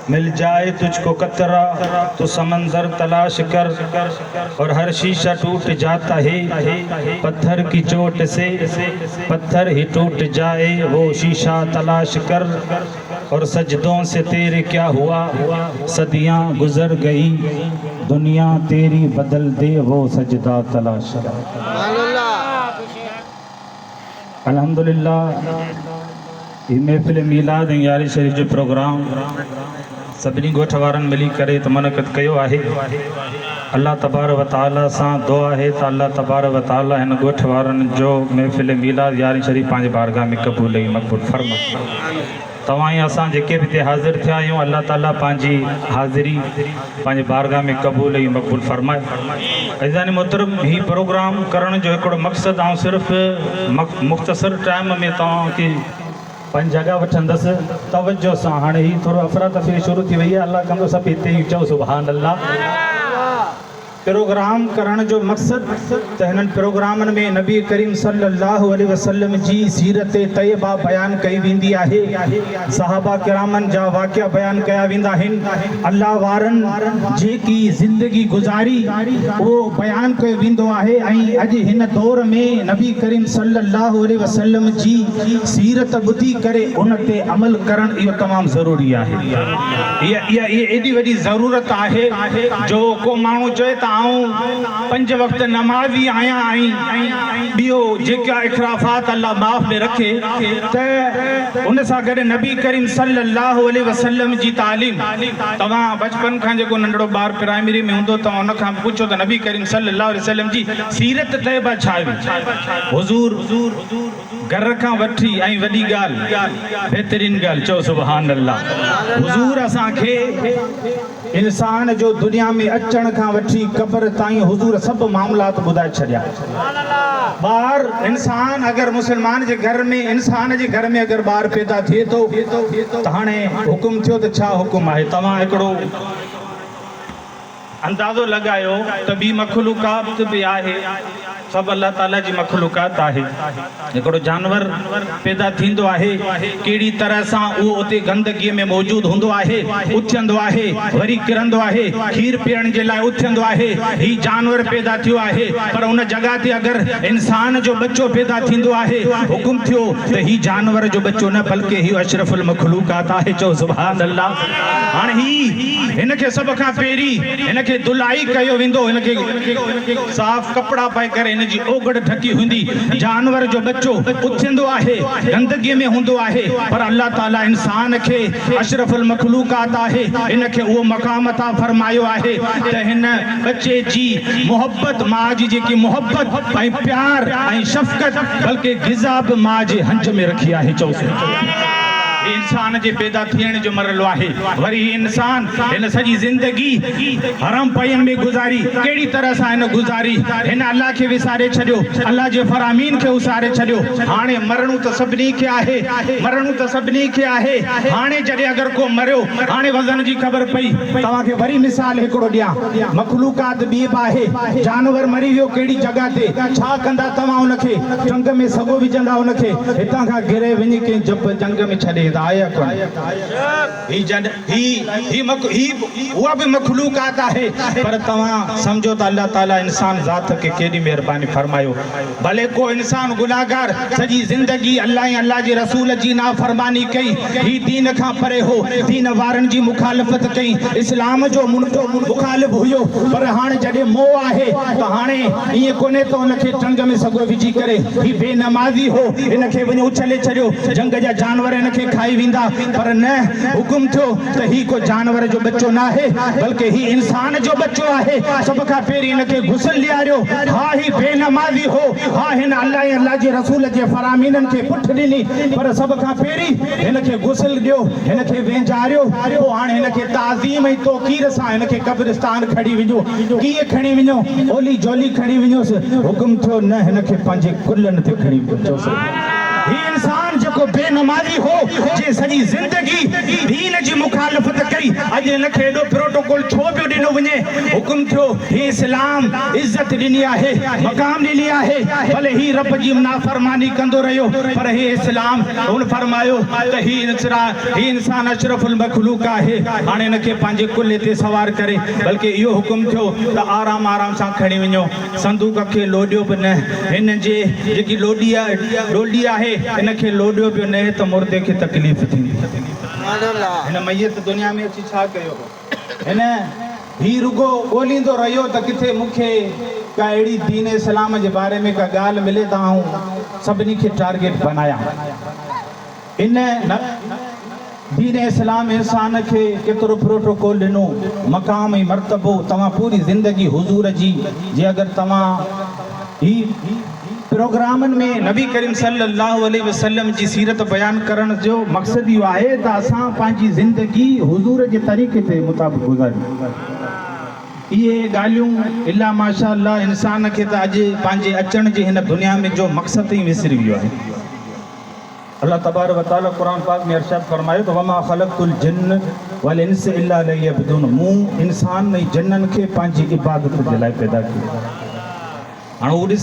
मिल जाए तुझको कतरा तो समंदर तलाश कर, और हर शीशा टूट जाता है पत्थर की चोट से, पत्थर ही टूट जाए वो शीशा तलाश कर। और सजदों से तेरे क्या हुआ, सदियां गुजर गई, दुनिया तेरी बदल दे वो सजदा तलाश कर। अल्हम्दुलिल्लाह ये महफ़िल मीलाद ऐं यारी शरीफ़ जो प्रोग्राम सभिनी ॻोठ वारनि मिली करे त मुनक़िद कयो आहे। अल्लाह तबारक व तआला सां दुआ आहे त अल्लाह तबारक व तआला हिन ॻोठ वारनि जो महफ़िल मीलाद यारी शरीफ़ पंहिंजे बारगाह में क़बूल ऐं मक़बूल फ़रमाए। तव्हां ऐं असां जेके बि हिते हाज़िर थिया आहियूं अल्लाह ताला पंहिंजी हाज़िरी पंहिंजे बारगाह में क़बूल ऐं मक़बूल फ़रमाए। अज़ीज़ान मोहतरम ही प्रोग्राम करण जो हिकिड़ो मक़सदु ऐं सिर्फ़ु मुख़्तसर टाइम में तव्हांखे पंज जगह वठंदुसि तवज्जो सां। हाणे ही थोरो अफ़रा तफ़री शुरू थी वई आहे, अल्लाह कंदो सभु हिते ई चओ सुभान अल्लाह। प्रोग्राम करण जो मक़सदु त हिननि प्रोग्रामनि में नबी करीम सल्लल्लाहु अलैहि वसल्लम जी सीरत तय्यबा बयानु कई वेंदी आहे, सहाबा किरामनि जा वाक़िया बयानु कया वेंदा आहिनि, अल्लाह वारनि जेकी ज़िंदगी गुज़ारी उहो बयानु कयो वेंदो आहे। ऐं अॼु हिन दौर में नबी करीम सल्लल्लाहु अलैहि वसल्लम जी सीरत ॿुधी करे उन ते अमल करणु इहो तमामु ज़रूरी आहे। इहा एॾी वॾी ज़रूरत आहे जो को माण्हू चए त आऊं 5 वक़्त नमाज़ी आहियां ऐं ॿियो जेका इख़राफ़ात अल्लाह माफ़ में रखे, त उन सां गॾु नबी करीम सल्लल्लाहु अलैहि वसल्लम जी तालीम तव्हां बचपन खां जेको नंढड़ो ॿार प्राइमरी में हूंदो तव्हां उन खां पुछो त नबी करीम सल्लल्लाहु अलैहि वसल्लम जी सीरत तय्यबा छा हुई। हुज़ूर घर खां वठी ऐं वॾी ॻाल्हि बहितरीन ॻाल्हि चओ सुभान अल्लाह। हुज़ूर असांखे इंसान जो दुनिया में अचण खां वठी क़ब्र ताईं हुज़ूर सभु मामलात ॿुधाए छॾिया। ॿार इंसान अगरि मुस्लमान जे घर में इंसान जे घर में अगरि ॿार पैदा थिए थो त हाणे हुकुम थियो त छा हुकुम आहे। तव्हां हिकिड़ो अंदाज़ो लॻायो त ॿी मख़लूक़ात बि आहे, सभु अल्लाह ताला जी मख़लूक़ात आहे। हिकिड़ो जानवर पैदा थींदो आहे, कहिड़ी तरह सां उहो उते गंदगीअ में मौजूदु हूंदो आहे, उथंदो आहे वरी किरंदो आहे, खीर पीअण जे लाइ उथंदो आहे। ही जानवर पैदा थियो आहे, पर उन जॻह ते अगरि इंसान जो बच्चो पैदा थींदो आहे, हुकुम थियो त ही जानवर जो बच्चो न बल्कि ही अशरफुल मख़लूक़ात आहे। चओ सुभान अल्लाह। हाणे हिनखे सभ खां पहिरीं हिनखे दुलाई कयो वेंदो, हिनखे साफ़ कपिड़ा पाए करे जी ओगड़ ढकी हूंदी। जानवर जो बच्चो उथंदो आहे, गंदगीअ में हूंदो आहे, पर अल्लाह ताला इंसान खे अशरफुल मख़लूक़ात आहे, इनखे उहो मक़ाम अता फरमायो आहे त हिन बच्चे जी मोहब्बत मां जी जेकी मोहब्बत ऐं प्यार ऐं शफ़क़त बल्कि ग़िज़ा बि मां जे हंज में रखी आहे। चओ इंसान जे पैदा थियण जो मरहलो आहे। वरी इंसान हिन सॼी ज़िंदगी हरम पयन में गुज़ारी, कहिड़ी तरह सां हिन गुज़ारी, हिन अल्लाह खे विसारे छॾियो, अल्लाह जे फरामीन खे उसारे छॾियो। हाणे मरणो त सभिनी खे आहे, मरणो त सभिनी खे आहे। हाणे जॾहिं अगरि को मरियो, हाणे वज़न जी ख़बर पई। तव्हांखे वरी मिसाल हिकिड़ो ॾियां, मख़लूक़ात ॿी बि आहे। जानवर मरी वियो कहिड़ी जॻह ते, छा कंदा तव्हां हुनखे? जंग में सॻो विझंदा हुनखे, हितां खां घिरे वञी कंहिं जंग में छॾे आया कोन। उहा बि मख़लूक़ात आहे, पर तव्हां सम्झो त अल्लाह ताला इंसान ज़ात खे केॾी महिरबानी फरमायो। भले को इंसान गुनाहगार सॼी ज़िंदगी अल्लाह ऐं अल्लाह जे रसूल जी नाफ़रमानी कई, ही दीन खां परे हो, दीन वारनि जी मुखालफ़त कई, इस्लाम जो मुखालिफ़ हुयो, पर हाणे जॾहिं मोह आहे त हाणे ईअं कोन्हे त हुनखे टंग में सॻो विझी करे ही बेनमाज़ी हो, हिनखे वञी उछले छॾियो, जंग जा जानवर हिनखे खाई वेंदा। पर न, हुकुम थियो त ही को जानवर जो बच्चो न आहे, बल्कि ही इंसान जो बच्चो आहे। सभ खां पहिरीं हिनखे गुस्ल ॾियारियो। हा ही बेनमाज़ी हो, हा हिन अल्लाह ऐं अल्लाह जे रसूल जे फरामीननि खे पुठ ॾिनी, पर सभ खां पहिरीं हिनखे गुस्ल ॾियो, हिनखे वेंजारियो। पोइ हाणे हिनखे ताज़ीम ऐं तौक़ीर सां हिनखे कब्रिस्तान खणी वञो। कीअं खणी वञो? ओली जोली खणी वञोसि। हुकुम थियो न, हिनखे पंहिंजे कुल्हनि ते खणी वञो। ही इंसान जेको बेनमाज़ी हो, जे सॼी ज़िंदगी दीन जी मुखालफ़त कई, अॼु हिनखे एॾो प्रोटोकॉल छो पियो ॾिनो वञे हुकुम थियो ही इस्लाम इज्जत ॾिनी आहे मक़ाम ॾिनी आहे भले ही रब जी नाफ़रमानी कंदो रहियो पर ही इस्लाम हुन फरमायो त ही इंसान अशरफुल मखलूक आहे हाणे हिनखे पंहिंजे कुल्हे ते सवार करे बल्कि इहो हुकुम थियो त आराम आराम सां खणी वञो संदूक खे लोॾियो बि न हिन जे जेकी लोॾी आहे हिनखे लोॾियो बि न त मुर्दे खे तकलीफ़ थींदी हिन मैयत दुनिया में अची छा कयो हिन ही रुगो ॻोल्हींदो रहियो त किथे मूंखे का अहिड़ी दीन इस्लाम जे बारे में का ॻाल्हि मिले त आऊं सभिनी खे टारगेट बनायां इन दीन इस्लाम इंसान खे केतिरो प्रोटोकॉल ॾिनो मक़ाम ऐं मर्तबो तव्हां पूरी ज़िंदगी हुज़ूर जी जे अगरि तव्हां ही प्रोग्रामनि में नबी करीम सल्लल्लाहु अलैहि वसल्लम जी सीरत बयान करण जो मक़सदु इहो आहे त असां पंहिंजी ज़िंदगी हुज़ूर जे तरीक़े ते मुताबिक़ गुज़ारियूं इहे ॻाल्हियूं इला माशाअल्लाह इंसान खे त अॼु पंहिंजे अचण जे हिन दुनिया में जो मक़सदु ई विसरी वियो आहे अल्लाह तबारक व तआला क़ुरान पाक में इरशाद फरमायो त वमा ख़लक़तुल जिन्न वल इंस इल्ला लियअबुदून मूं इंसान ऐं जिन्ननि खे पंहिंजी इबादत जे लाइ पैदा कयो हाणे